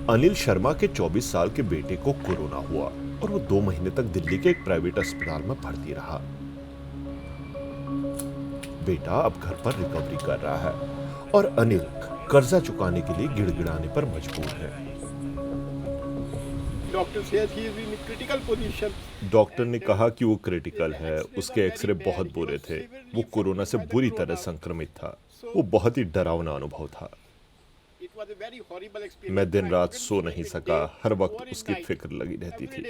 अनिल शर्मा के 24 साल के बेटे को कोरोना हुआ और वो 2 महीने तक दिल्ली के एक प्राइवेट अस्पताल में भर्ती रहा। बेटा अब घर पर रिकवरी कर रहा है और अनिल कर्जा चुकाने के लिए गिड़गिड़ाने पर मजबूर है। डॉक्टर ने कहा कि वो क्रिटिकल है, उसके एक्सरे बहुत बुरे थे, वो कोरोना से बुरी तरह संक्रमित था। वो बहुत ही डरावना अनुभव था। मैं दिन रात सो नहीं सका, हर वक्त उसकी फिक्र लगी रहती थी।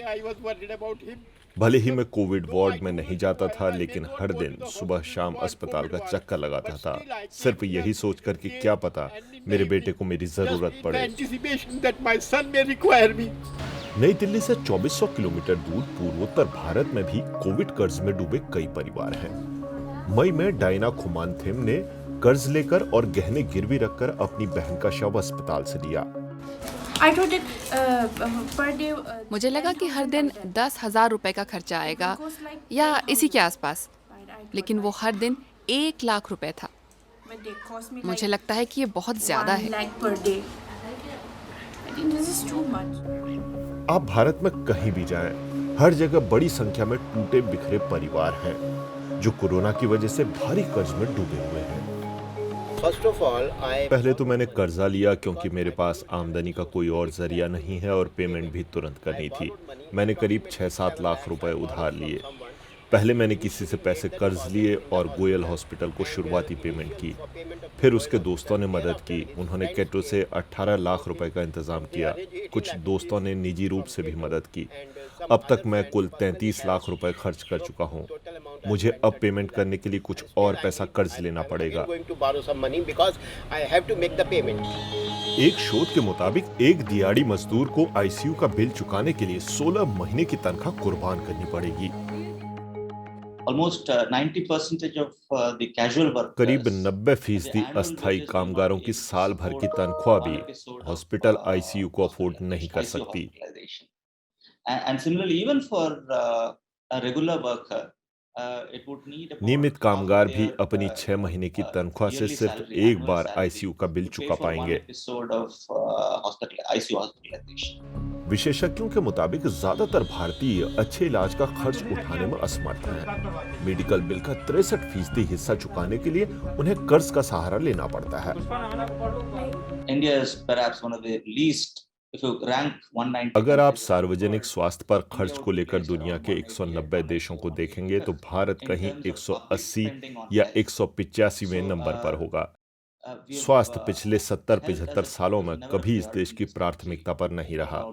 भले ही मैं कोविड वार्ड में नहीं जाता था, लेकिन हर दिन सुबह शाम अस्पताल का चक्कर लगाता था, सिर्फ यही सोचकर कि क्या पता मेरे बेटे को मेरी जरूरत पड़े। नई दिल्ली से 2400 किलोमीटर दूर पूर्वोत्तर भारत में भी कोविड कर्ज में डूबे कई परिवार हैं। मई में डायना खुमानथेम ने कर्ज लेकर और गहने गिरवी रखकर अपनी बहन का शव अस्पताल से लिया। मुझे लगा कि हर दिन 10,000 रुपए का खर्चा आएगा या इसी के आसपास, लेकिन वो हर दिन 1 लाख रुपए था। मुझे लगता है कि ये बहुत ज्यादा है। आप भारत में कहीं भी जाएं, हर जगह बड़ी संख्या में टूटे बिखरे परिवार हैं, जो कोरोना की वजह से भारी कर्ज में डूबे हुए हैं। पहले तो मैंने कर्जा लिया क्योंकि मेरे पास आमदनी का कोई और जरिया नहीं है और पेमेंट भी तुरंत करनी थी। मैंने करीब 6-7 लाख रुपए उधार लिए। पहले मैंने किसी से पैसे कर्ज लिए और गोयल हॉस्पिटल को शुरुआती पेमेंट की। फिर उसके दोस्तों ने मदद की, उन्होंने कैटो से 18 लाख रुपए का इंतजाम किया। कुछ दोस्तों ने निजी रूप से भी मदद की। अब तक मैं कुल 33 लाख रुपए खर्च कर चुका हूं। मुझे अब पेमेंट करने के लिए कुछ और पैसा कर्ज लेना पड़ेगा। एक शोध के मुताबिक एक दिहाड़ी मजदूर को आईसीयू का बिल चुकाने के लिए 16 महीने की तनख्वाह कुर्बान करनी पड़ेगी। करीब 90% अस्थायी कामगारों की साल भर की तनख्वाह भी हॉस्पिटल आईसीयू को अफोर्ड नहीं कर सकती। नियमित कामगार भी अपनी 6 महीने की तनख्वाह से सिर्फ एक बार आईसीयू का बिल चुका पाएंगे। विशेषज्ञों के मुताबिक ज्यादातर भारतीय अच्छे इलाज का खर्च उठाने में असमर्थ हैं। मेडिकल बिल का 63% हिस्सा चुकाने के लिए उन्हें कर्ज का सहारा लेना पड़ता है। अगर आप सार्वजनिक स्वास्थ्य पर खर्च को लेकर दुनिया के 190 देशों को देखेंगे तो भारत कहीं 180 या 185वें नंबर पर होगा। स्वास्थ्य पिछले 70-75 सालों में कभी इस देश की प्राथमिकता पर नहीं रहा।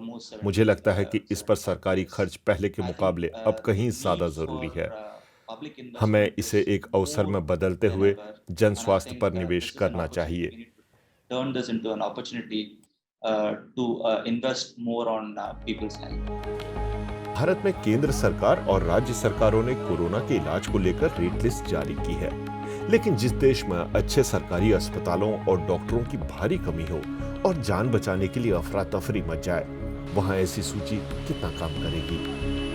मुझे लगता है कि इस पर सरकारी खर्च पहले के मुकाबले अब कहीं ज्यादा जरूरी है। हमें इसे एक अवसर में बदलते हुए जन स्वास्थ्य पर निवेश करना चाहिए। भारत में केंद्र सरकार और राज्य सरकारों ने कोरोना के इलाज को लेकर रेट लिस्ट जारी की है, लेकिन जिस देश में अच्छे सरकारी अस्पतालों और डॉक्टरों की भारी कमी हो और जान बचाने के लिए अफरा तफरी मच जाए, वहां ऐसी सूची कितना काम करेगी।